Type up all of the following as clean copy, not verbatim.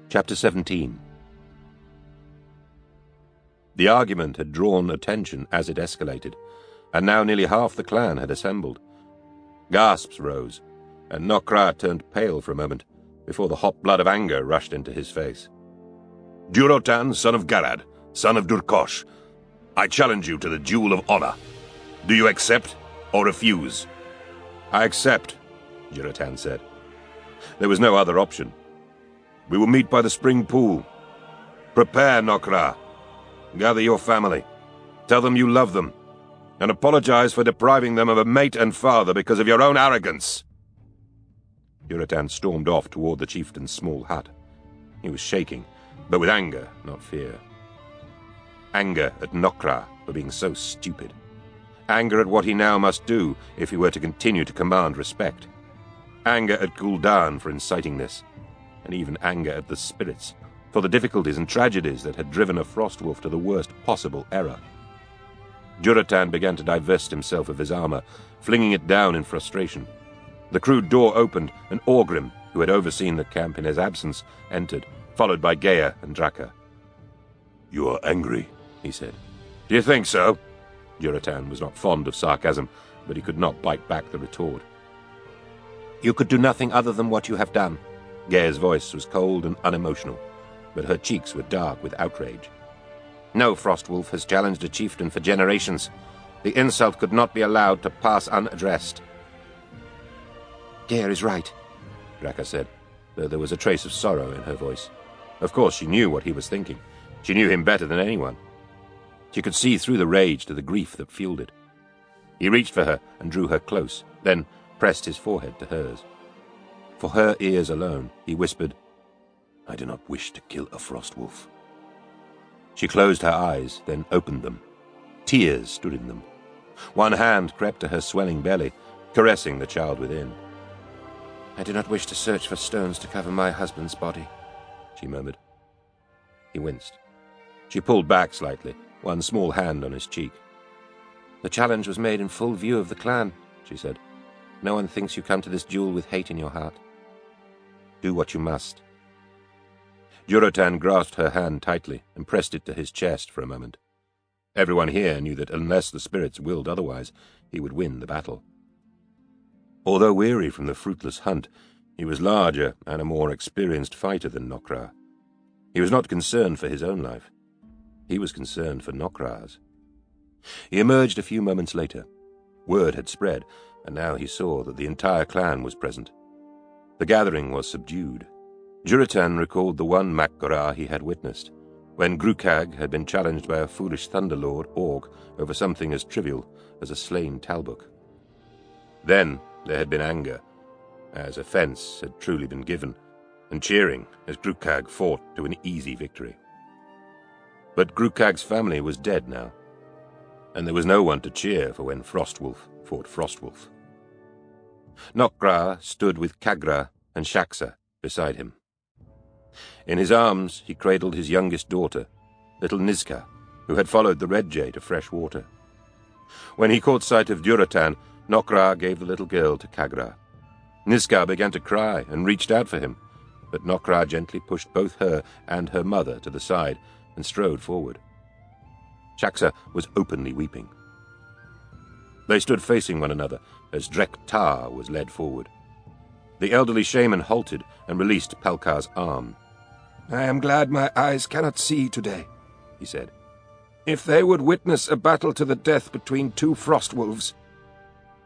Chapter 17. The argument had drawn attention as it escalated, and now nearly half the clan had assembled. Gasps rose, and Nokra turned pale for a moment, before the hot blood of anger rushed into his face. Durotan, son of Garad, son of Durkosh, I challenge you to the duel of honor. Do you accept or refuse? I accept, Durotan said. There was no other option. We will meet by the spring pool. Prepare, Nokra. Gather your family. Tell them you love them, and apologize for depriving them of a mate and father because of your own arrogance. Durotan stormed off toward the chieftain's small hut. He was shaking, but with anger, not fear. Anger at Nokra for being so stupid. Anger at what he now must do if he were to continue to command respect. Anger at Gul'dan for inciting this, and even anger at the spirits for the difficulties and tragedies that had driven a Frostwolf to the worst possible error. Durotan began to divest himself of his armor, flinging it down in frustration. The crude door opened, and Orgrim, who had overseen the camp in his absence, entered, followed by Gaia and Draka. You are angry, he said. Do you think so? Durotan was not fond of sarcasm, but he could not bite back the retort. You could do nothing other than what you have done. Gaia's voice was cold and unemotional, but her cheeks were dark with outrage. No Frostwolf has challenged a chieftain for generations. The insult could not be allowed to pass unaddressed. Gaia is right, Draka said, though there was a trace of sorrow in her voice. Of course she knew what he was thinking. She knew him better than anyone. She could see through the rage to the grief that fueled it. He reached for her and drew her close, then pressed his forehead to hers. For her ears alone, he whispered, I do not wish to kill a Frostwolf. She closed her eyes, then opened them. Tears stood in them. One hand crept to her swelling belly, caressing the child within. I do not wish to search for stones to cover my husband's body, she murmured. He winced. She pulled back slightly, one small hand on his cheek. The challenge was made in full view of the clan, she said. No one thinks you come to this duel with hate in your heart. Do what you must. Durotan grasped her hand tightly and pressed it to his chest for a moment. Everyone here knew that unless the spirits willed otherwise, he would win the battle. Although weary from the fruitless hunt, he was larger and a more experienced fighter than Nokra. He was not concerned for his own life. He was concerned for Nokra's. He emerged a few moments later. Word had spread, and now he saw that the entire clan was present. The gathering was subdued. Durotan recalled the one Mak'gora he had witnessed, when Grukag had been challenged by a foolish Thunderlord Org over something as trivial as a slain Talbuk. Then there had been anger, as offense had truly been given, and cheering as Grukag fought to an easy victory. But Grukag's family was dead now, and there was no one to cheer for when Frostwolf fought Frostwolf. Nokra stood with Kagra and Shaxa beside him. In his arms he cradled his youngest daughter, little Nizka, who had followed the Red Jay to fresh water. When he caught sight of Durotan, Nokra gave the little girl to Kagra. Nizka began to cry and reached out for him, but Nokra gently pushed both her and her mother to the side and strode forward. Shaxa was openly weeping. They stood facing one another as Drek-Tar was led forward. The elderly shaman halted and released Palkar's arm. I am glad my eyes cannot see today, he said. If they would witness a battle to the death between two Frostwolves.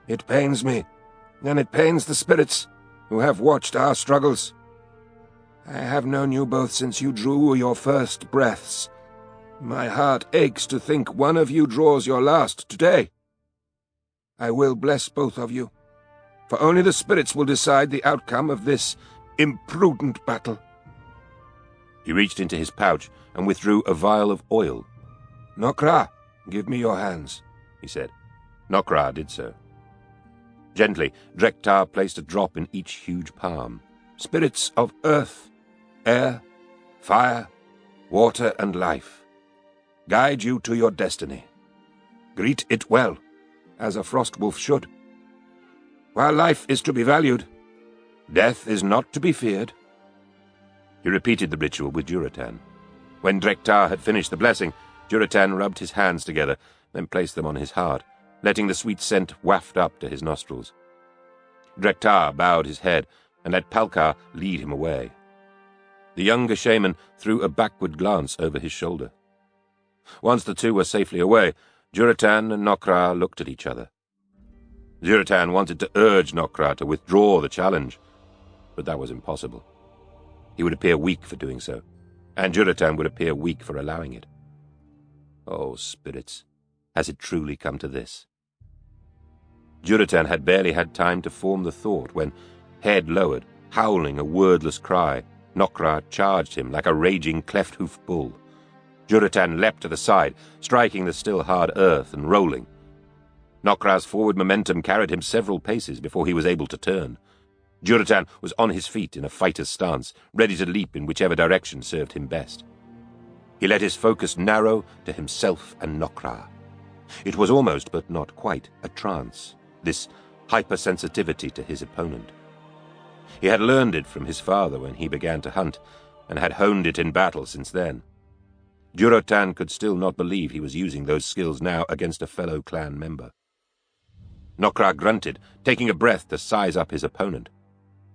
It pains me, and it pains the spirits who have watched our struggles. I have known you both since you drew your first breaths. My heart aches to think one of you draws your last today. I will bless both of you, for only the spirits will decide the outcome of this imprudent battle. He reached into his pouch and withdrew a vial of oil. Nokra, give me your hands, he said. Nokra did so. Gently, Drek-Tar placed a drop in each huge palm. Spirits of earth, air, fire, water, and life, guide you to your destiny. Greet it well, as a Frostwolf should. While life is to be valued, death is not to be feared. He repeated the ritual with Durotan. When Drek'tar had finished the blessing, Durotan rubbed his hands together, then placed them on his heart, letting the sweet scent waft up to his nostrils. Drek'tar bowed his head and let Palkar lead him away. The younger shaman threw a backward glance over his shoulder. Once the two were safely away, Durotan and Nokra looked at each other. Durotan wanted to urge Nokra to withdraw the challenge, but that was impossible. He would appear weak for doing so, and Durotan would appear weak for allowing it. Oh, spirits, has it truly come to this? Durotan had barely had time to form the thought when, head lowered, howling a wordless cry, Nokra charged him like a raging cleft-hoofed bull. Durotan leapt to the side, striking the still hard earth and rolling. Nokra's forward momentum carried him several paces before he was able to turn. Durotan was on his feet in a fighter's stance, ready to leap in whichever direction served him best. He let his focus narrow to himself and Nokra. It was almost, but not quite, a trance, this hypersensitivity to his opponent. He had learned it from his father when he began to hunt, and had honed it in battle since then. Durotan could still not believe he was using those skills now against a fellow clan member. Nokra grunted, taking a breath to size up his opponent.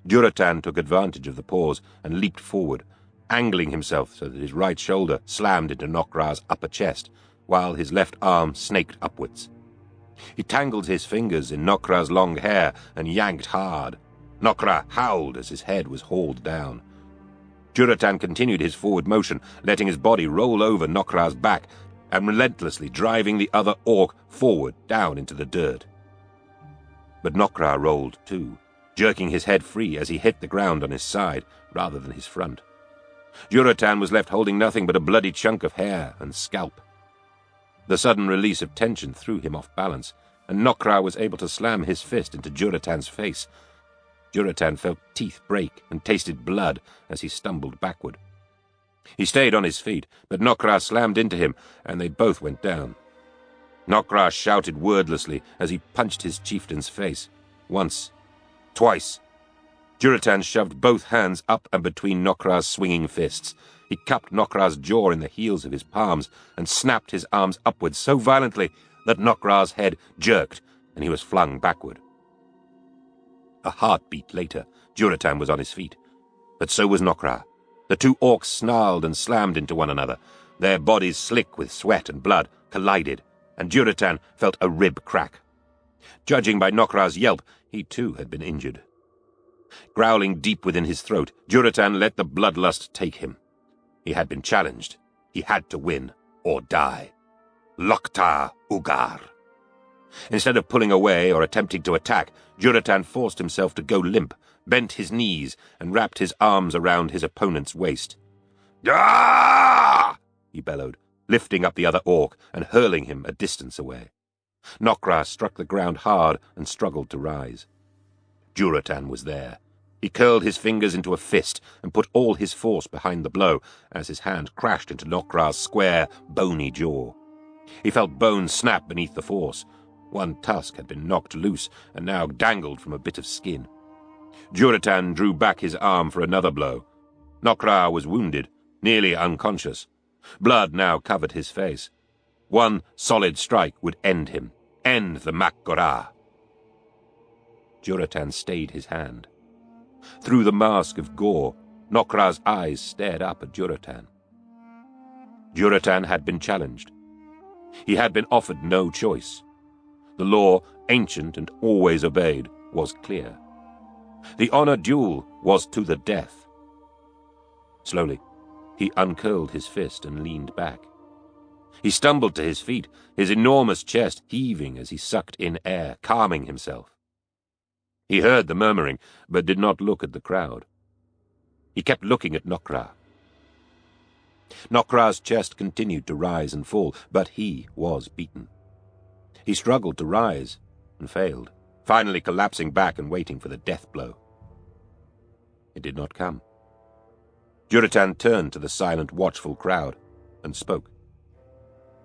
Durotan took advantage of the pause and leaped forward, angling himself so that his right shoulder slammed into Nokra's upper chest, while his left arm snaked upwards. He tangled his fingers in Nokra's long hair and yanked hard. Nokra howled as his head was hauled down. Durotan continued his forward motion, letting his body roll over Nokra's back and relentlessly driving the other orc forward down into the dirt. But Nokra rolled too, jerking his head free as he hit the ground on his side rather than his front. Durotan was left holding nothing but a bloody chunk of hair and scalp. The sudden release of tension threw him off balance, and Nokra was able to slam his fist into Durotan's face. Durotan felt teeth break and tasted blood as he stumbled backward. He stayed on his feet, but Nokra slammed into him, and they both went down. Nokra shouted wordlessly as he punched his chieftain's face. Once. Twice. Durotan shoved both hands up and between Nokra's swinging fists. He cupped Nokra's jaw in the heels of his palms and snapped his arms upwards so violently that Nokra's head jerked and he was flung backward. A heartbeat later, Durotan was on his feet, but so was Nokra. The two orcs snarled and slammed into one another. Their bodies, slick with sweat and blood, collided, and Durotan felt a rib crack. Judging by Nokra's yelp, he too had been injured. Growling deep within his throat, Durotan let the bloodlust take him. He had been challenged. He had to win, or die. Lok'tar Ugar. Instead of pulling away or attempting to attack, Durotan forced himself to go limp, bent his knees, and wrapped his arms around his opponent's waist. "Ah!" he bellowed, lifting up the other orc and hurling him a distance away. Nokra struck the ground hard and struggled to rise. Durotan was there. He curled his fingers into a fist and put all his force behind the blow as his hand crashed into Nokra's square, bony jaw. He felt bones snap beneath the force. One tusk had been knocked loose and now dangled from a bit of skin. Durotan drew back his arm for another blow. Nokra was wounded, nearly unconscious. Blood now covered his face. One solid strike would end him, end the Mak-Gorah. Durotan stayed his hand. Through the mask of gore, Nokra's eyes stared up at Durotan. Durotan had been challenged. He had been offered no choice. The law, ancient and always obeyed, was clear. The honor duel was to the death. Slowly, he uncurled his fist and leaned back. He stumbled to his feet, his enormous chest heaving as he sucked in air, calming himself. He heard the murmuring, but did not look at the crowd. He kept looking at Nokra. Nokra's chest continued to rise and fall, but he was beaten. He struggled to rise and failed, finally collapsing back and waiting for the death blow. It did not come. Durotan turned to the silent, watchful crowd and spoke.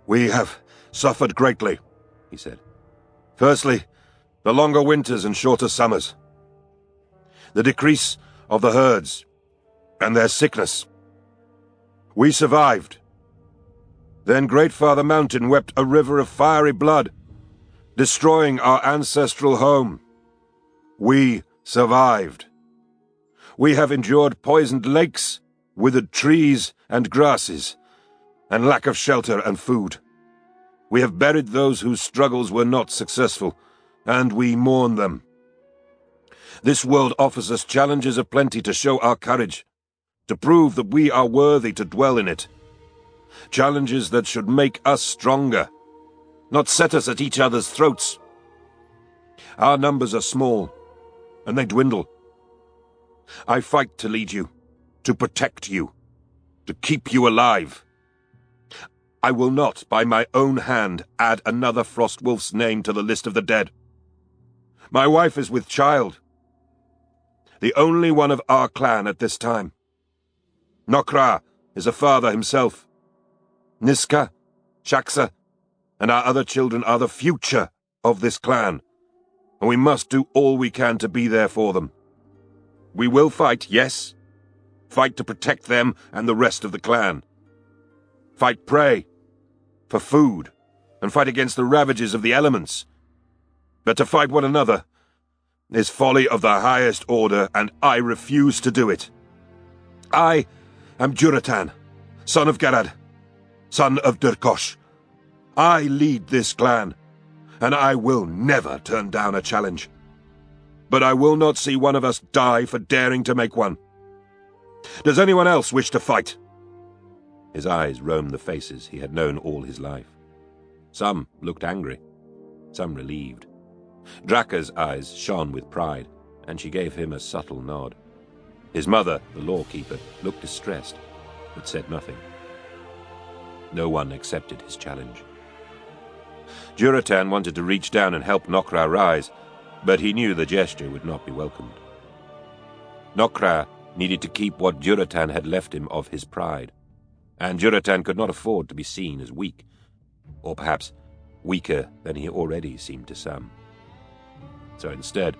"We have suffered greatly," he said. "Firstly, the longer winters and shorter summers. The decrease of the herds, and their sickness. We survived. Then Great Father Mountain wept a river of fiery blood, destroying our ancestral home. We survived. We have endured poisoned lakes, withered trees and grasses, and lack of shelter and food. We have buried those whose struggles were not successful, and we mourn them. This world offers us challenges aplenty to show our courage, to prove that we are worthy to dwell in it. Challenges that should make us stronger, not set us at each other's throats. Our numbers are small, and they dwindle. I fight to lead you, to protect you, to keep you alive. I will not, by my own hand, add another Frostwolf's name to the list of the dead. My wife is with child, the only one of our clan at this time. Nokra is a father himself. Niska, Shaksa, and our other children are the future of this clan, and we must do all we can to be there for them. We will fight, yes. Fight to protect them and the rest of the clan. Fight prey, for food, and fight against the ravages of the elements. But to fight one another is folly of the highest order, and I refuse to do it. I am Durotan, son of Garad, son of Durkosh. I lead this clan, and I will never turn down a challenge. But I will not see one of us die for daring to make one. Does anyone else wish to fight? His eyes roamed the faces he had known all his life. Some looked angry, some relieved. Draka's eyes shone with pride, and she gave him a subtle nod. His mother, the lawkeeper, looked distressed, but said nothing. No one accepted his challenge. Durotan wanted to reach down and help Nokra rise, but he knew the gesture would not be welcomed. Nokra needed to keep what Durotan had left him of his pride, and Durotan could not afford to be seen as weak, or perhaps weaker than he already seemed to some. So instead,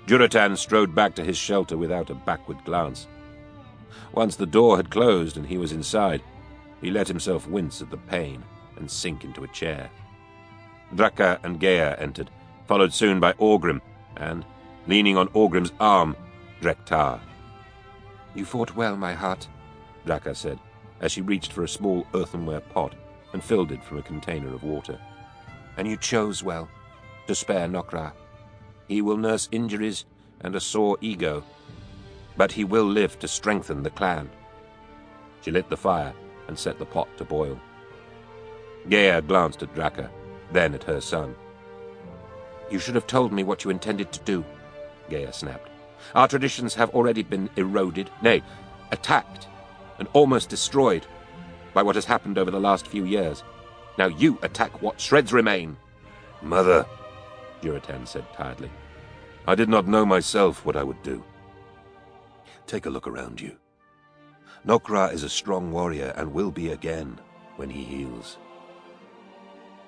Durotan strode back to his shelter without a backward glance. Once the door had closed and he was inside, he let himself wince at the pain and sink into a chair. Draka and Gaia entered, followed soon by Orgrim, and, leaning on Orgrim's arm, Drektar. "You fought well, my heart," Draka said, as she reached for a small earthenware pot and filled it from a container of water. "And you chose well, to spare Nokra. He will nurse injuries and a sore ego, but he will live to strengthen the clan." She lit the fire and set the pot to boil. Gaia glanced at Draka, then at her son. "You should have told me what you intended to do," Gaia snapped. "Our traditions have already been eroded, nay, attacked, and almost destroyed by what has happened over the last few years. Now you attack what shreds remain." "Mother," Durotan said tiredly, "I did not know myself what I would do. Take a look around you. Nokra is a strong warrior and will be again when he heals.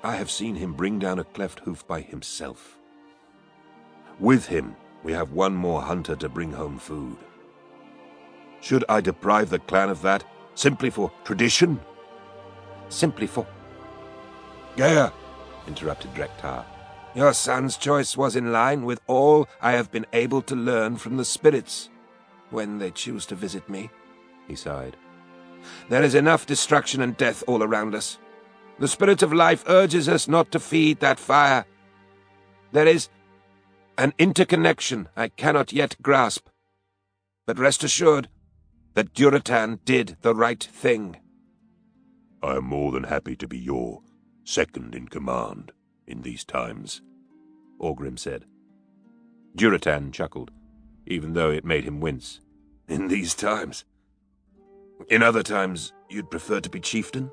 I have seen him bring down a cleft hoof by himself. With him, we have one more hunter to bring home food. Should I deprive the clan of that, simply for tradition? "Simply for—" "Gaia," interrupted Drektar. "Your son's choice was in line with all I have been able to learn from the spirits when they choose to visit me," he sighed. "There is enough destruction and death all around us. The spirit of life urges us not to feed that fire. There is an interconnection I cannot yet grasp. But rest assured that Durotan did the right thing." I am more than happy to be your second in command in these times, Orgrim said. Durotan chuckled, even though it made him wince. "In these times? In other times, you'd prefer to be chieftain?"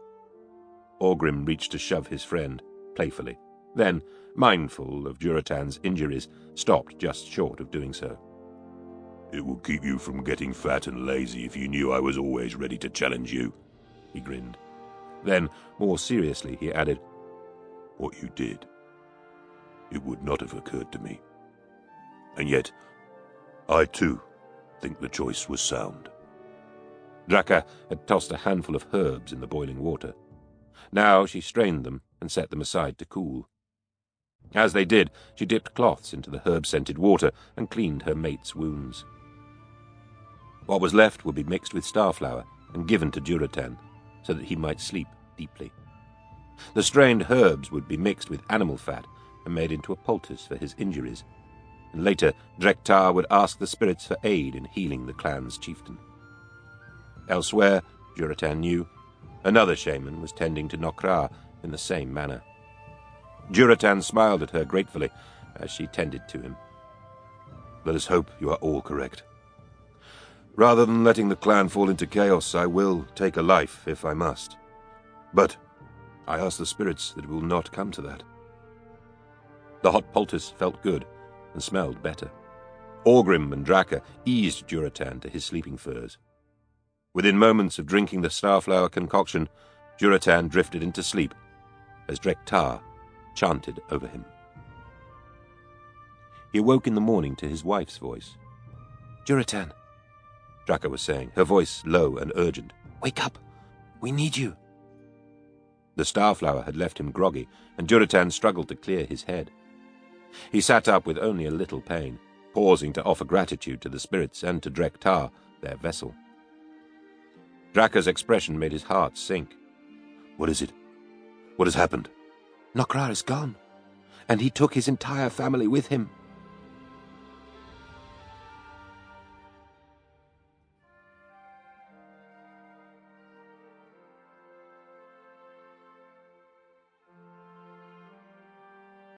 Orgrim reached to shove his friend, playfully, then, mindful of Durotan's injuries, stopped just short of doing so. "It will keep you from getting fat and lazy if you knew I was always ready to challenge you," he grinned. Then, more seriously, he added, "What you did, it would not have occurred to me. And yet, I too think the choice was sound." Draka had tossed a handful of herbs in the boiling water. Now she strained them and set them aside to cool. As they did, she dipped cloths into the herb-scented water and cleaned her mate's wounds. What was left would be mixed with starflower and given to Durotan, so that he might sleep deeply. The strained herbs would be mixed with animal fat and made into a poultice for his injuries, and later Drek'tar would ask the spirits for aid in healing the clan's chieftain. Elsewhere, Durotan knew, another shaman was tending to Nok'ra in the same manner. Durotan smiled at her gratefully as she tended to him. Let us hope you are all correct. Rather than letting the clan fall into chaos, I will take a life if I must. But I ask the spirits that it will not come to that. The hot poultice felt good and smelled better. Orgrim and Draka eased Durotan to his sleeping furs. Within moments of drinking the starflower concoction, Durotan drifted into sleep as Drek'tar chanted over him. He awoke in the morning to his wife's voice. Durotan, Draka was saying, her voice low and urgent. Wake up! We need you! The starflower had left him groggy, and Durotan struggled to clear his head. He sat up with only a little pain, pausing to offer gratitude to the spirits and to Drek'tar, their vessel. Draka's expression made his heart sink. What is it? What has happened? Nok'ra is gone, and he took his entire family with him.